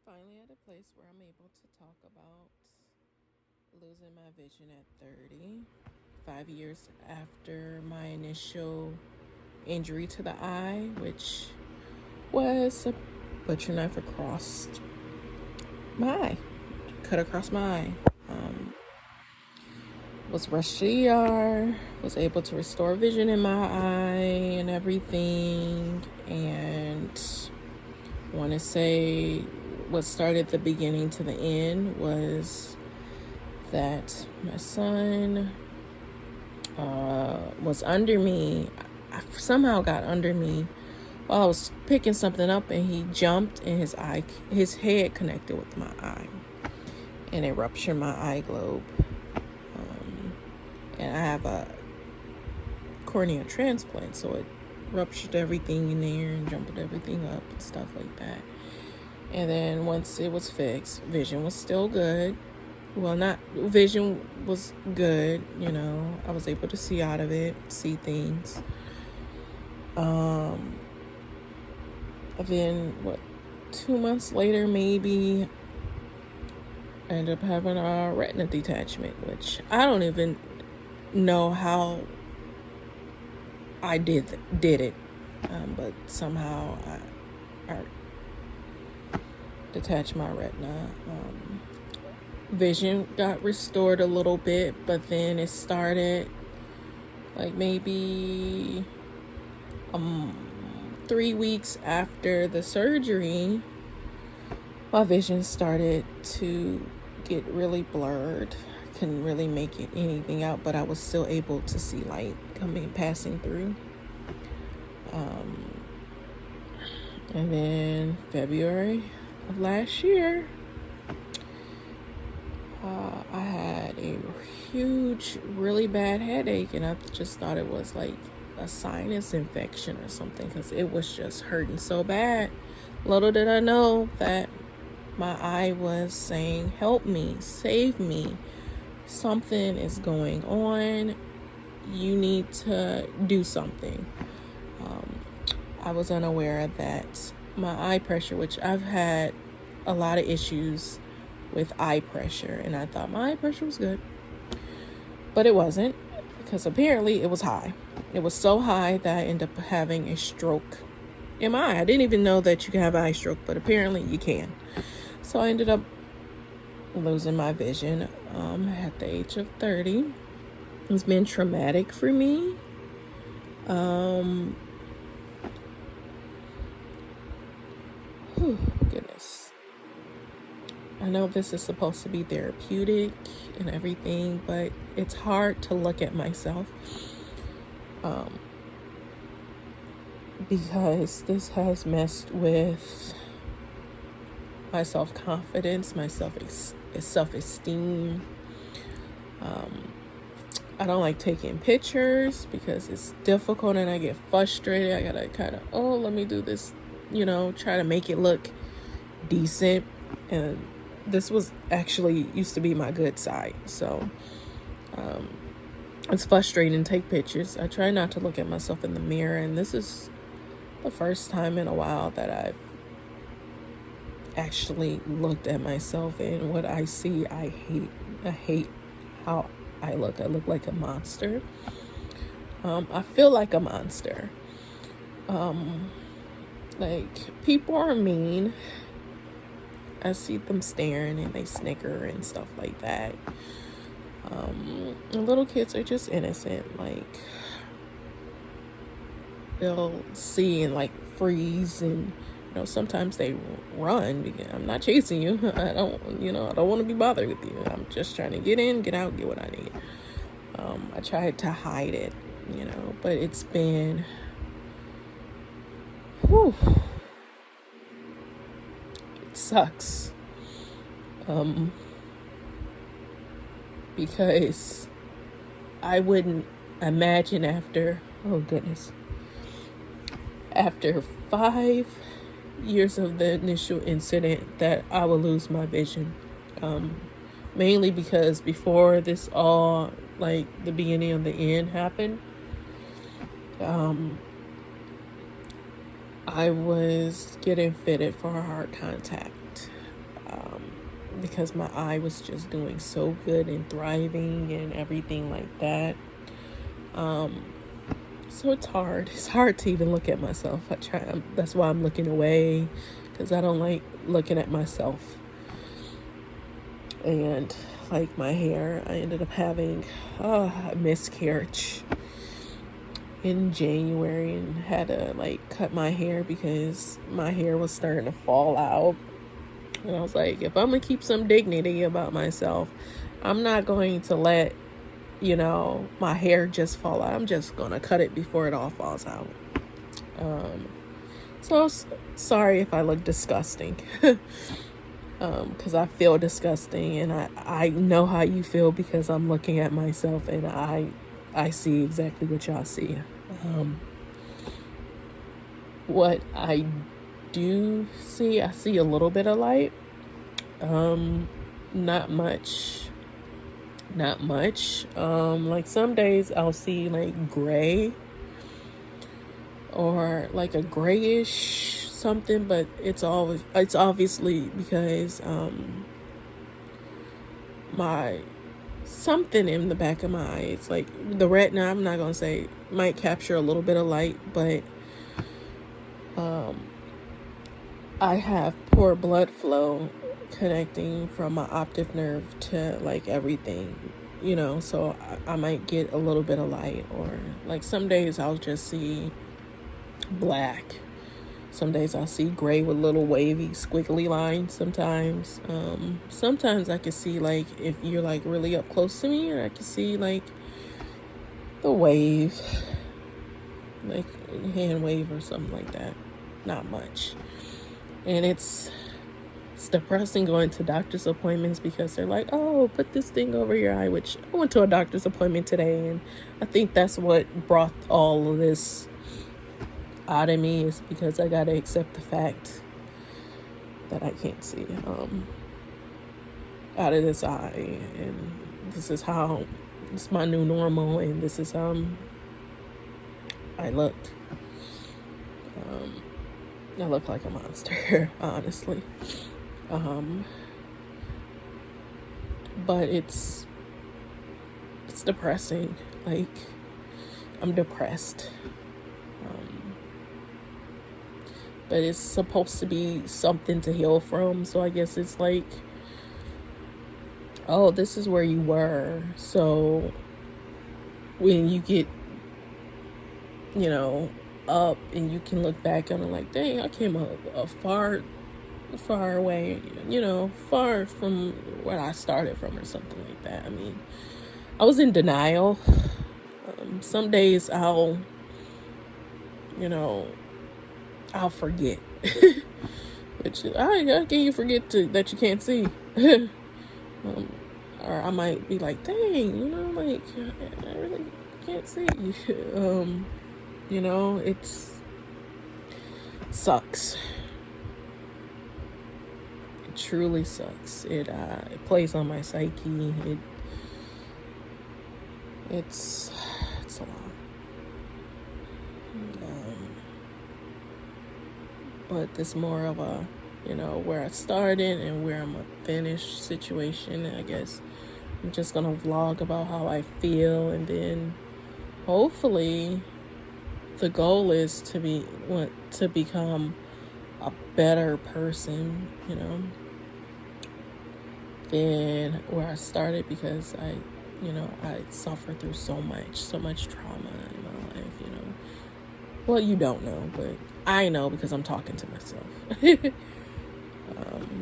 finally at a place where I'm able to talk about losing my vision at 30, 5 years after my initial injury to the eye, which was a butcher knife across my eye, cut across my eye. Was rushed to the ER, was able to restore vision in my eye and everything, and want to say what started the beginning to the end was that my son was under me. I somehow got under me while I was picking something up, and he jumped, and his head connected with my eye, and it ruptured my eye globe. And I have a cornea transplant, so it ruptured everything in there and jumbled everything up and stuff like that. And then once it was fixed, vision was still good. Well, not vision was good, I was able to see out of it, see things. Then 2 months later, maybe, I ended up having a retina detachment, which I don't even know how I did it, but somehow I detached my retina. Vision got restored a little bit, but then it started like maybe 3 weeks after the surgery. My vision started to get really blurred. I couldn't really make anything out, but I was still able to see light passing through. And then February of last year, I had a huge, really bad headache, and I just thought it was like a sinus infection or something, because it was just hurting so bad. Little did I know that my eye was saying, help me, save me. Something is going on. You need to do something. I was unaware that my eye pressure, which I've had a lot of issues with eye pressure, and I thought my eye pressure was good, but it wasn't, because apparently it was high. It was so high that I ended up having a stroke in my eye. I didn't even know that you can have an eye stroke, but apparently you can. So I ended up losing my vision at the age of 30. It's been traumatic for me. Goodness. I know this is supposed to be therapeutic and everything, but it's hard to look at myself because this has messed with my self-confidence, my self-esteem. I don't like taking pictures because it's difficult, and I get frustrated. I gotta kind of, let me do this, try to make it look decent. And this was actually used to be my good side. So it's frustrating to take pictures. I try not to look at myself in the mirror, and this is the first time in a while that I've actually looked at myself, and what I see, I hate how I look. I look like a monster. I feel like a monster. Like, people are mean. I see them staring and they snicker and stuff like that. Little kids are just innocent. Like, they'll see and like freeze, and sometimes they run because I'm not chasing you. I don't want to be bothered with you. I'm just trying to get in, get out, get what I need. I tried to hide it, but it's been, it sucks. Because I wouldn't imagine after 5 years of the initial incident that I would lose my vision. Mainly because before this all, like, the beginning of the end happened, I was getting fitted for a hard contact because my eye was just doing so good and thriving and everything like that. So it's hard. It's hard to even look at myself. That's why I'm looking away, because I don't like looking at myself. And like my hair, I ended up having a miscarriage in January and had to like cut my hair because my hair was starting to fall out. And I was like, if I'm gonna keep some dignity about myself, I'm not going to let, my hair just fall out. I'm just gonna cut it before it all falls out. So sorry if I look disgusting. Because I feel disgusting, and I know how you feel because I'm looking at myself and I see exactly what y'all see. What I do see, I see a little bit of light. Not much. Like some days I'll see like gray or like a grayish something, but it's obviously because my something in the back of my eye, it's like the retina, I'm not gonna say, might capture a little bit of light, but I have poor blood flow connecting from my optic nerve to like everything, so I might get a little bit of light, or like some days I'll just see black. Some days I'll see gray with little wavy squiggly lines sometimes. Sometimes I can see, like, if you're like really up close to me, or I can see like the wave, like hand wave or something like that. Not much. And it's depressing going to doctor's appointments because they're like, oh, put this thing over your eye, which I went to a doctor's appointment today, and I think that's what brought all of this out of me, is because I gotta accept the fact that I can't see out of this eye, and this is my new normal, and this is how I look. I look like a monster, honestly. But it's depressing. Like, I'm depressed. But it's supposed to be something to heal from. So I guess it's like, oh, this is where you were. So when you get, up and you can look back on it like, dang, I came a far away, far from where I started from, or something like that. I mean, I was in denial. Some days I'll forget. Which, how can you forget that you can't see? Or I might be like, dang, like, I really can't see. It sucks. It truly sucks. It plays on my psyche. It's a lot. But it's more of a, where I started and where I'm gonna finish situation. I guess I'm just gonna vlog about how I feel, and then hopefully the goal is to become a better person, than where I started, because I suffered through so much trauma in my life, Well, you don't know, but I know because I'm talking to myself.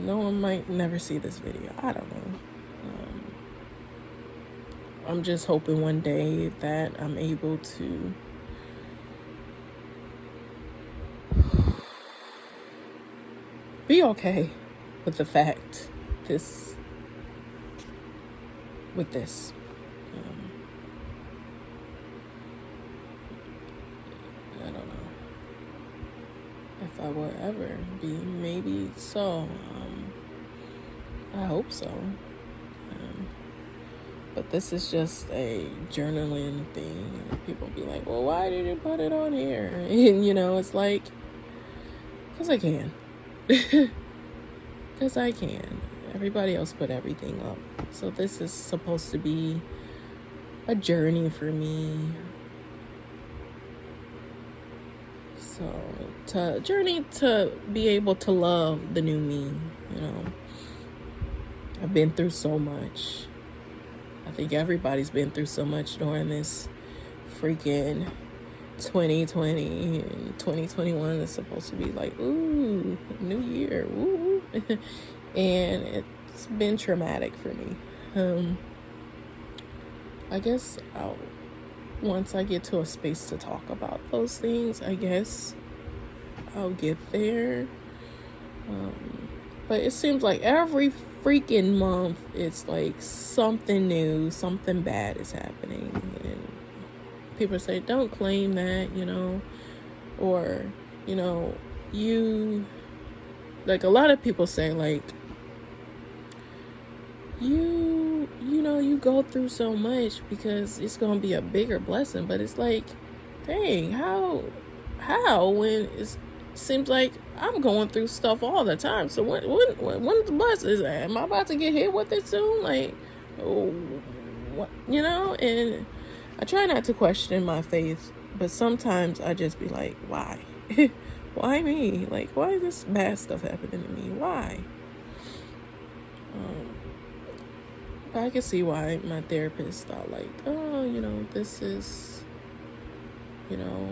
No one might never see this video. I don't know. I'm just hoping one day that I'm able to be okay with the fact with this. I don't know if I will ever be. Maybe so. I hope so. But this is just a journaling thing. People be like, well, why did you put it on here? And, it's like, because I can. Because I can. Everybody else put everything up. So this is supposed to be a journey for me. So to journey to be able to love the new me, you know. I've been through so much. I think everybody's been through so much during this freaking 2020 and 2021 is supposed to be like, ooh, new year, ooh. And it's been traumatic for me. I guess once I get to a space to talk about those things, I guess I'll get there. But it seems like every freaking month it's like something new, something bad is happening. And people say, don't claim that, you know, or, you know, like a lot of people say, like, you know, you go through so much because it's going to be a bigger blessing. But it's like, dang, how when it seems like I'm going through stuff all the time. So when the blessing, am I about to get hit with it soon? Like, what, you know? And I try not to question my faith, but sometimes I just be like, why? Why me? Like, why is this bad stuff happening to me? Why? I can see why my therapist thought like, oh, you know, this is, you know,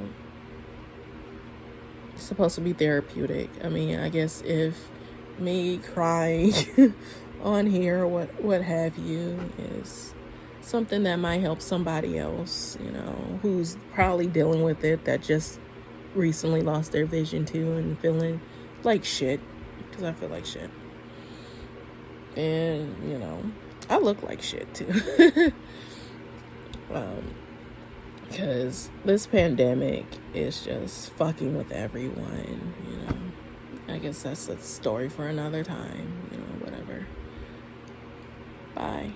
supposed to be therapeutic. I mean, I guess if me crying on here or what have you is something that might help somebody else, you know, who's probably dealing with it, that just recently lost their vision too and feeling like shit, because I feel like shit. And, you know, I look like shit too. Because this pandemic is just fucking with everyone, you know. I guess that's a story for another time, you know, whatever. Bye.